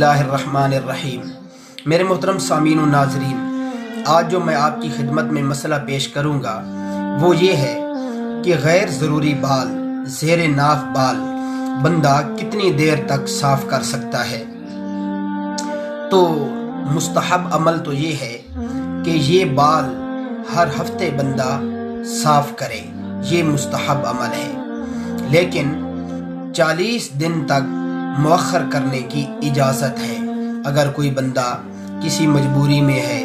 اللہ الرحمن الرحیم۔ میرے محترم سامعین و ناظرین، آج جو میں آپ کی خدمت میں مسئلہ پیش کروں گا وہ یہ ہے کہ غیر ضروری بال زیر ناف بال بندہ کتنی دیر تک صاف کر سکتا ہے۔ تو مستحب عمل تو یہ ہے کہ یہ بال ہر ہفتے بندہ صاف کرے، یہ مستحب عمل ہے، لیکن 40 دن تک مؤخر کرنے کی اجازت ہے۔ اگر کوئی بندہ کسی مجبوری میں ہے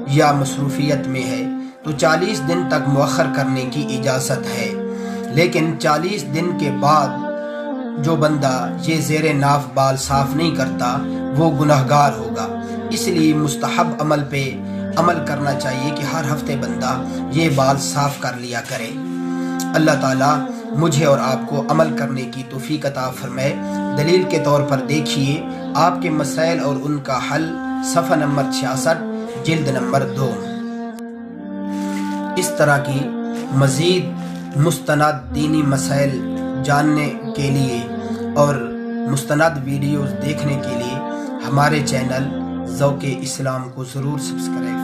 یا مصروفیت میں ہے تو 40 دن تک مؤخر کرنے کی اجازت ہے، لیکن 40 دن کے بعد جو بندہ یہ زیر ناف بال صاف نہیں کرتا وہ گناہگار ہوگا۔ اس لیے مستحب عمل پہ عمل کرنا چاہیے کہ ہر ہفتے بندہ یہ بال صاف کر لیا کرے۔ اللہ تعالیٰ مجھے اور آپ کو عمل کرنے کی توفیق عطا فرمائے۔ دلیل کے طور پر دیکھیے آپ کے مسائل اور ان کا حل، صفحہ نمبر 66، جلد نمبر 2۔ اس طرح کی مزید مستند دینی مسائل جاننے کے لیے اور مستند ویڈیوز دیکھنے کے لیے ہمارے چینل ذوق اسلام کو ضرور سبسکرائب